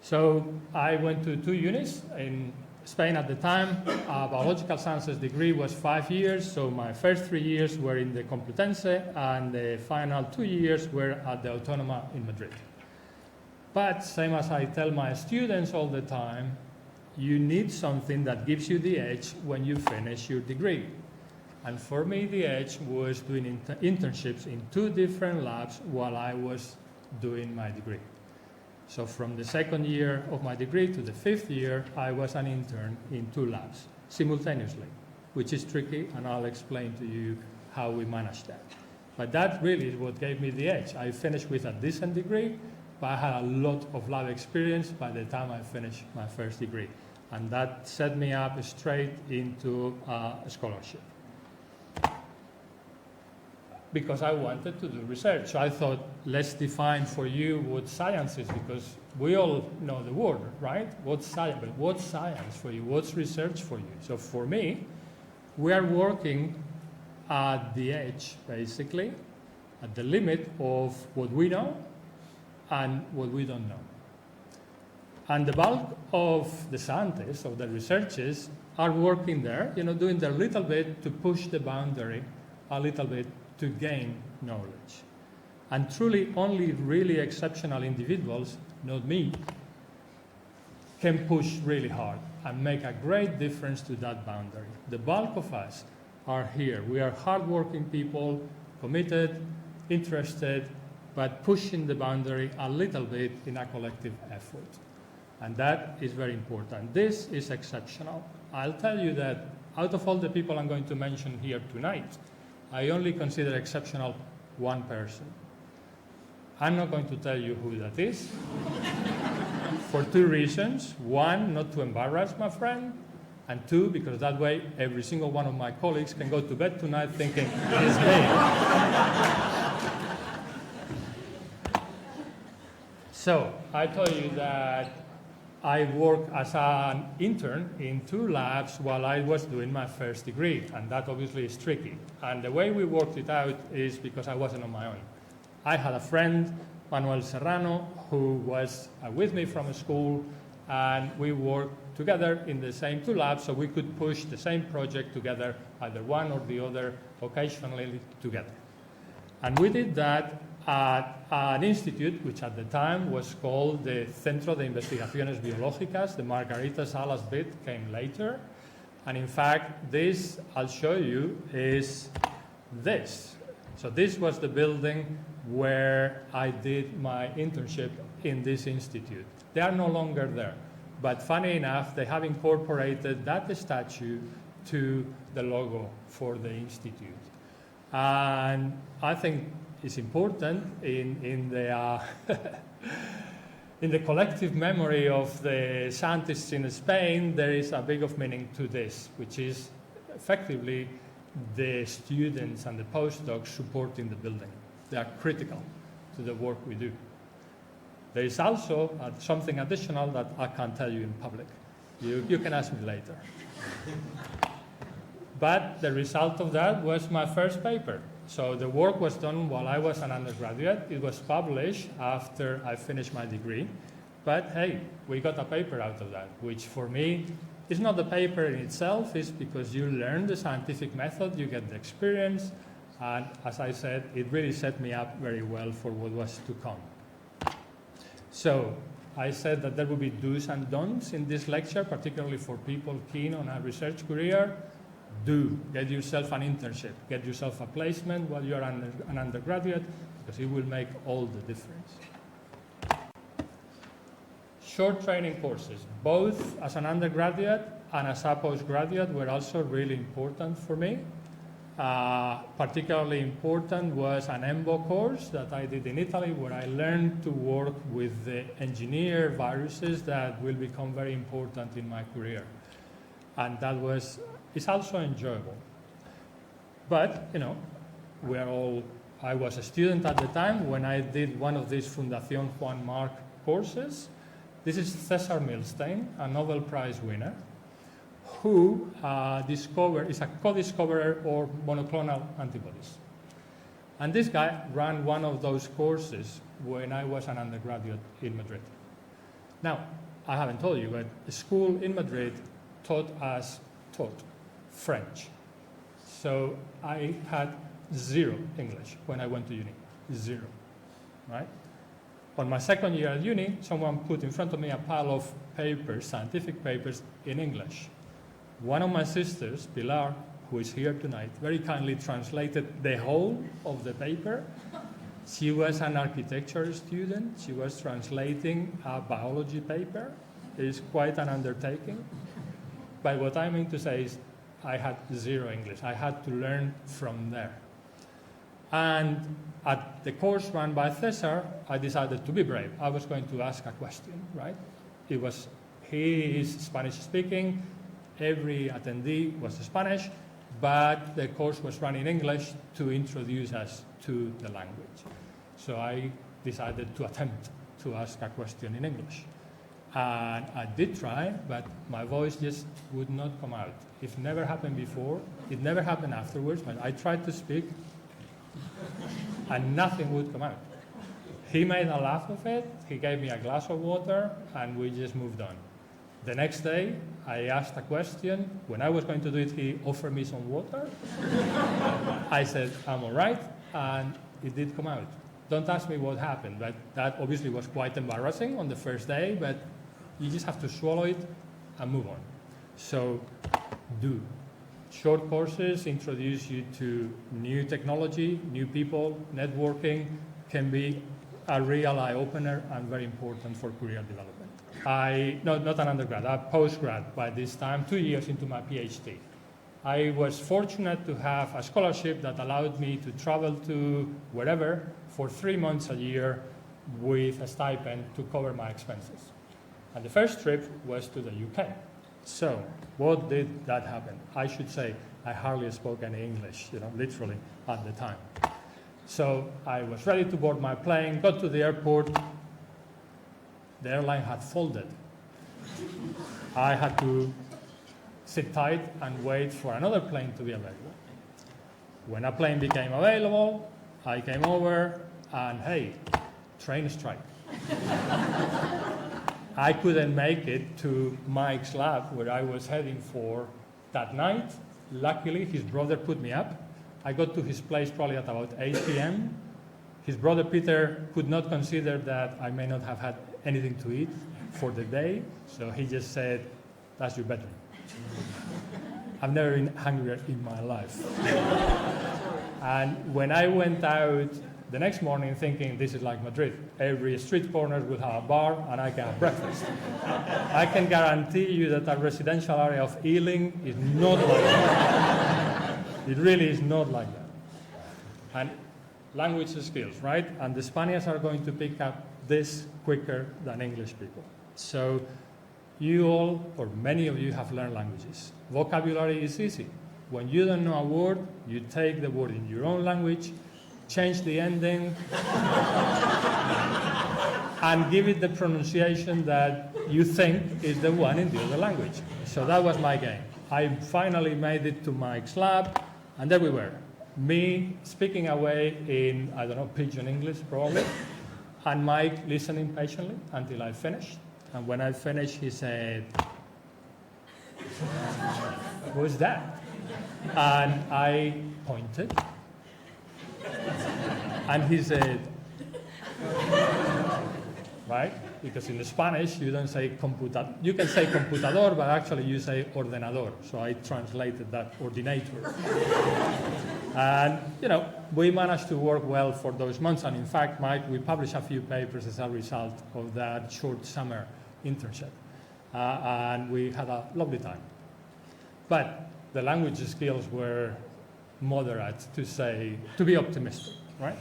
So I went to 2 unis in Spain at the time. A biological sciences degree was 5 years, so my first 3 years were in the Complutense, and the final 2 years were at the Autónoma in Madrid. But same as I tell my students all the time, you need something that gives you the edge when you finish your degree. And for me, the edge was doing internships in 2 different labs while I was doing my degree. So from the second year of my degree to the 5th year, I was an intern in 2 labs simultaneously, which is tricky, and I'll explain to you how we managed that. But that really is what gave me the edge. I finished with a decent degree, but I had a lot of lab experience by the time I finished my first degree. And that set me up straight into a scholarship. Because I wanted to do research. So I thought, let's define for you what science is, because we all know the word, right? What's science? But what's science for you? What's research for you? So for me, we are working at the edge, basically, at the limit of what we know and what we don't know. And the bulk of the scientists, of the researchers, are working there, doing their little bit to push the boundary a little bit to gain knowledge. And truly only really exceptional individuals, not me, can push really hard and make a great difference to that boundary. The bulk of us are here. We are hardworking people, committed, interested, but pushing the boundary a little bit in a collective effort. And that is very important. This is exceptional. I'll tell you that out of all the people I'm going to mention here tonight, I only consider exceptional one person. I'm not going to tell you who that is for 2 reasons. 1, not to embarrass my friend, and 2, because that way every single one of my colleagues can go to bed tonight thinking it's me. So I told you that I worked as an intern in 2 labs while I was doing my first degree, and that obviously is tricky. And the way we worked it out is because I wasn't on my own. I had a friend, Manuel Serrano, who was with me from school, and we worked together in the same 2 labs, so we could push the same project together, either one or the other, occasionally together. And we did that at an institute which at the time was called the Centro de Investigaciones Biológicas. The Margarita Salas bit came later. And in fact, this, I'll show you, is this. So this was the building where I did my internship in this institute. They are no longer there. But funny enough, they have incorporated that statue to the logo for the institute. And I think it's important in the in the collective memory of the scientists in Spain. There is a big of meaning to this, which is effectively the students and the postdocs supporting the building. They are critical to the work we do. There is also something additional that I can't tell you in public. You can ask me later. But the result of that was my first paper. So the work was done while I was an undergraduate. It was published after I finished my degree. But hey, we got a paper out of that, which for me is not the paper in itself. It's because you learn the scientific method, you get the experience, and as I said, it really set me up very well for what was to come. So I said that there will be do's and don'ts in this lecture, particularly for people keen on a research career. Do get yourself an internship, get yourself a placement while you're an undergraduate, because it will make all the difference. Short training courses, both as an undergraduate and as a postgraduate, were also really important for me. Particularly important was an EMBO course that I did in Italy, where I learned to work with the engineered viruses that will become very important in my career. And that it's also enjoyable. But, I was a student at the time when I did one of these Fundación Juan Marc courses. This is Cesar Milstein, a Nobel Prize winner, who is a co-discoverer of monoclonal antibodies. And this guy ran one of those courses when I was an undergraduate in Madrid. Now, I haven't told you, but the school in Madrid taught French. So I had 0 English when I went to uni, 0, right? On my second year at uni, someone put in front of me a pile of papers, scientific papers in English. One of my sisters, Pilar, who is here tonight, very kindly translated the whole of the paper. She was an architecture student. She was translating a biology paper. It's quite an undertaking. But what I mean to say is I had 0 English. I had to learn from there. And at the course run by Cesar, I decided to be brave. I was going to ask a question, right? He is Spanish speaking. Every attendee was Spanish, but the course was run in English to introduce us to the language. So I decided to attempt to ask a question in English. And I did try, but my voice just would not come out. It never happened before. It never happened afterwards, but I tried to speak and nothing would come out. He made a laugh of it. He gave me a glass of water and we just moved on. The next day, I asked a question. When I was going to do it, he offered me some water. I said, I'm all right, and it did come out. Don't ask me what happened, but that obviously was quite embarrassing on the first day, but you just have to swallow it and move on. So do. Short courses introduce you to new technology, new people, networking can be a real eye-opener and very important for career development. Not an undergrad, a postgrad by this time, 2 years into my PhD. I was fortunate to have a scholarship that allowed me to travel to wherever for 3 months a year with a stipend to cover my expenses. And the first trip was to the UK. So what did that happen? I should say I hardly spoke any English, literally at the time. So I was ready to board my plane, got to the airport. The airline had folded. I had to sit tight and wait for another plane to be available. When a plane became available, I came over and hey, train strike. I couldn't make it to Mike's lab where I was heading for that night. Luckily, his brother put me up. I got to his place probably at about 8 p.m. His brother Peter could not consider that I may not have had anything to eat for the day, so he just said, that's your bedroom. I've never been hungrier in my life. And when I went out the next morning thinking this is like Madrid, every street corner will have a bar and I can have breakfast. I can guarantee you that a residential area of Ealing is not like that. It really is not like that. And language skills, right? And the Spaniards are going to pick up this quicker than English people. So you all, or many of you, have learned languages. Vocabulary is easy. When you don't know a word, you take the word in your own language, change the ending, and give it the pronunciation that you think is the one in the other language. So that was my game. I finally made it to Mike's lab, and there we were. Me speaking away in, I don't know, pidgin English probably, and Mike listening patiently until I finished. And when I finished, he said, "What's that?" And I pointed. And he said, right? Because in Spanish, you don't say computador. You can say computador, but actually you say ordenador. So I translated that ordinator. And, we managed to work well for those months. And in fact, Mike, we published a few papers as a result of that short summer internship. And we had a lovely time. But the language skills were moderate, to be optimistic, right?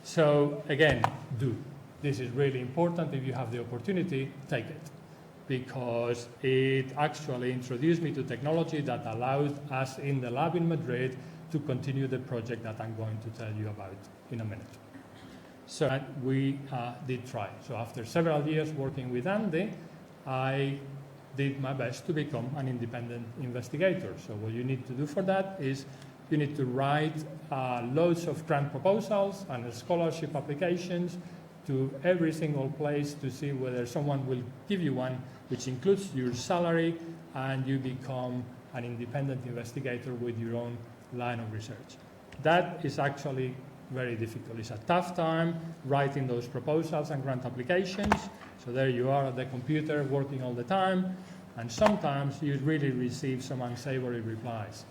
So again, do. This is really important. If you have the opportunity, take it. Because it actually introduced me to technology that allowed us in the lab in Madrid to continue the project that I'm going to tell you about in a minute. So we did try. So after several years working with Andy, I did my best to become an independent investigator. So what you need to do for that is you need to write loads of grant proposals and scholarship applications to every single place to see whether someone will give you one, which includes your salary, and you become an independent investigator with your own line of research. That is actually very difficult. It's a tough time writing those proposals and grant applications. So there you are at the computer working all the time, and sometimes you really receive some unsavory replies.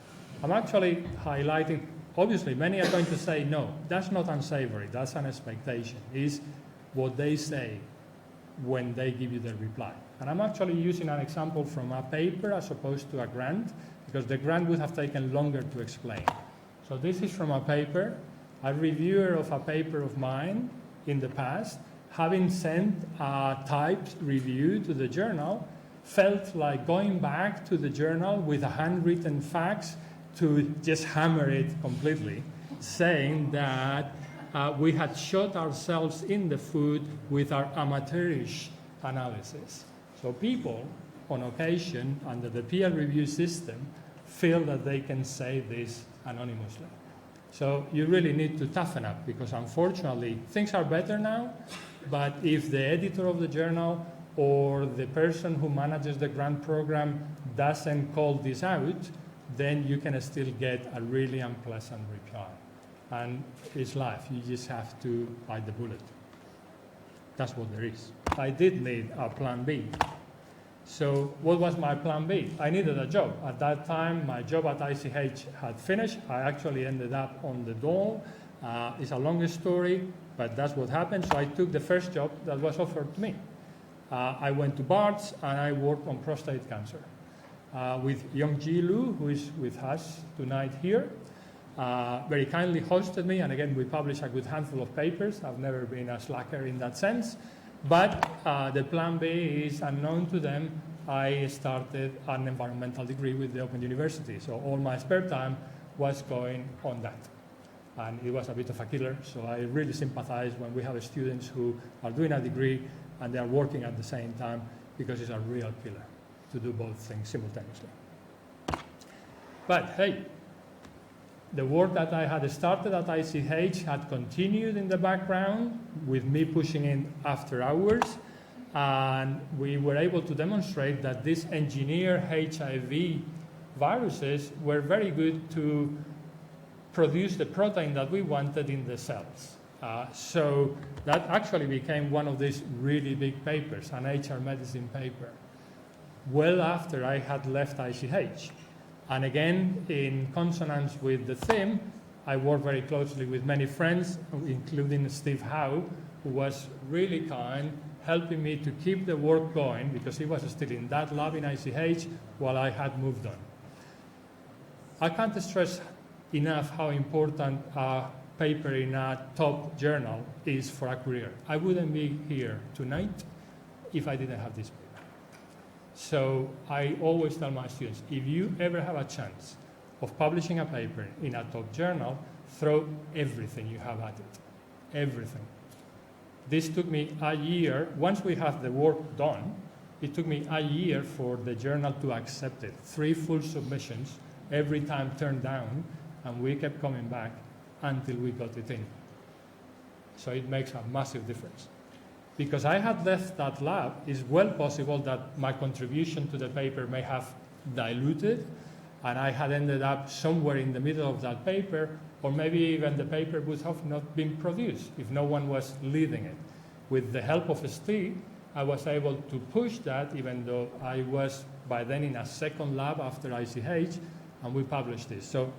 I'm actually highlighting, obviously many are going to say, no, that's not unsavory, that's an expectation. It's what they say when they give you their reply. And I'm actually using an example from a paper as opposed to a grant, because the grant would have taken longer to explain. So this is from a paper. A reviewer of a paper of mine in the past, having sent a typed review to the journal, felt like going back to the journal with a handwritten fax to just hammer it completely, saying that we had shot ourselves in the foot with our amateurish analysis. So people, on occasion, under the peer review system, feel that they can say this anonymously. So you really need to toughen up, because unfortunately things are better now, but if the editor of the journal or the person who manages the grant program doesn't call this out, then you can still get a really unpleasant reply. And it's life, you just have to bite the bullet. That's what there is. I did need a plan B. So what was my plan B? I needed a job. At that time, my job at ICH had finished. I actually ended up on the dole. It's a long story, but that's what happened. So I took the first job that was offered to me. I went to Bart's and I worked on prostate cancer with Young Ji Lu, who is with us tonight here. Very kindly hosted me, and again, we published a good handful of papers. I've never been a slacker in that sense. But the plan B is unknown to them. I started an environmental degree with the Open University, so all my spare time was going on that. And it was a bit of a killer, so I really sympathize when we have students who are doing a degree and they are working at the same time, because it's a real killer to do both things simultaneously. But hey, the work that I had started at ICH had continued in the background with me pushing in after hours, and we were able to demonstrate that these engineered HIV viruses were very good to produce the protein that we wanted in the cells. So that actually became one of these really big papers, an HR medicine paper, well after I had left ICH. And again, in consonance with the theme, I worked very closely with many friends, including Steve Howe, who was really kind, helping me to keep the work going, because he was still in that lab in ICH while I had moved on. I can't stress enough how important a paper in a top journal is for a career. I wouldn't be here tonight if I didn't have this paper. So I always tell my students, if you ever have a chance of publishing a paper in a top journal, throw everything you have at it, everything. This took me a year. Once we have the work done, it took me a year for the journal to accept it. 3 full submissions, every time turned down, and we kept coming back until we got it in. So it makes a massive difference. Because I had left that lab, it's well possible that my contribution to the paper may have diluted, and I had ended up somewhere in the middle of that paper, or maybe even the paper would have not been produced if no one was leading it. With the help of Steve, I was able to push that, even though I was by then in a second lab after ICH, and we published this. So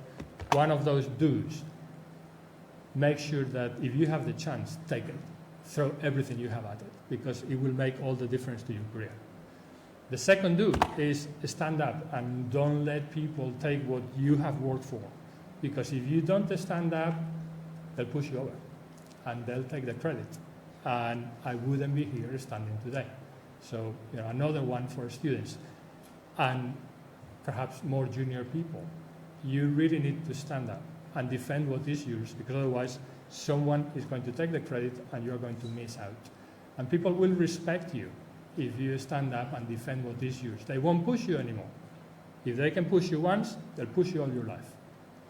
one of those do's, make sure that if you have the chance, take it. Throw everything you have at it, because it will make all the difference to your career. The second do is stand up and don't let people take what you have worked for, because if you don't stand up, they'll push you over and they'll take the credit, and I wouldn't be here standing today. So another one for students and perhaps more junior people. You really need to stand up and defend what is yours, because otherwise someone is going to take the credit and you're going to miss out. And people will respect you if you stand up and defend what is yours. They won't push you anymore. If they can push you once, they'll push you all your life.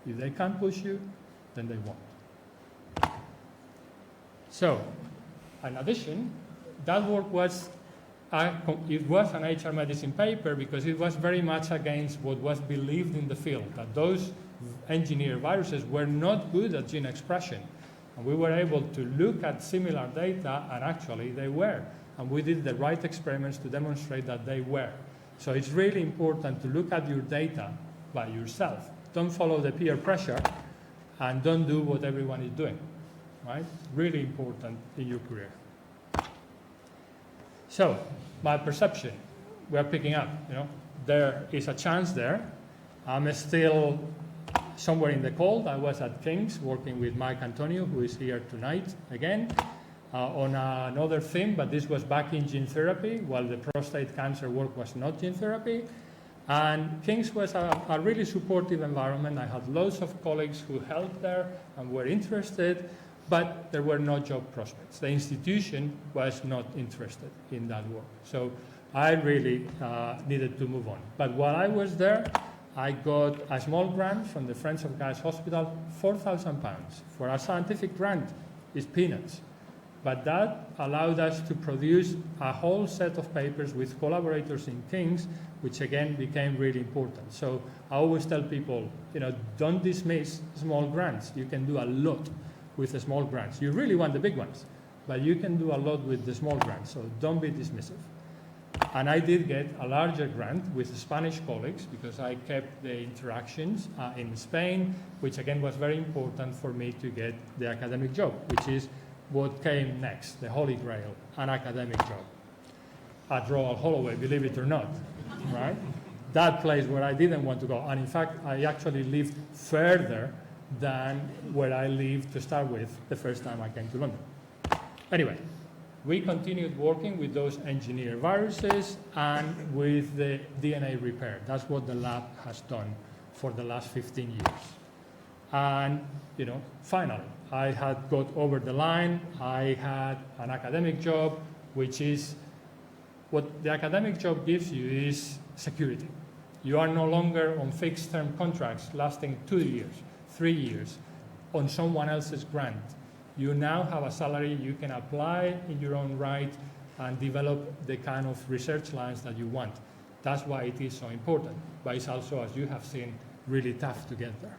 If they can't push you, then they won't. So, In addition, that work was it was an HR medicine paper because it was very much against what was believed in the field, that those engineered viruses were not good at gene expression. And we were able to look at similar data, and actually they were. And we did the right experiments to demonstrate that they were. So it's really important to look at your data by yourself. Don't follow the peer pressure, and don't do what everyone is doing, right? Really important in your career. So, my perception, we're picking up, there is a chance there. I'm still somewhere in the cold. I was at King's working with Mike Antonio, who is here tonight again, on another theme, but this was back in gene therapy, while the prostate cancer work was not gene therapy. And King's was a really supportive environment. I had loads of colleagues who helped there and were interested, but there were no job prospects. The institution was not interested in that work. So I really needed to move on. But while I was there, I got a small grant from the Friends of Guy's Hospital, £4,000 for a scientific grant. It's peanuts. But that allowed us to produce a whole set of papers with collaborators in King's, which again became really important. So I always tell people, don't dismiss small grants. You can do a lot with the small grants. You really want the big ones, but you can do a lot with the small grants, so don't be dismissive. And I did get a larger grant with Spanish colleagues because I kept the interactions in Spain, which again was very important for me to get the academic job, which is what came next, the Holy Grail, an academic job at Royal Holloway, believe it or not, right? That place where I didn't want to go. And in fact, I actually lived further than where I lived to start with the first time I came to London. Anyway, we continued working with those engineered viruses and with the DNA repair. That's what the lab has done for the last 15 years. And, finally, I had got over the line. I had an academic job, which is what the academic job gives you is security. You are no longer on fixed-term contracts lasting 2 years. 3 years on someone else's grant. You now have a salary, you can apply in your own right and develop the kind of research lines that you want. That's why it is so important. But it's also, as you have seen, really tough to get there.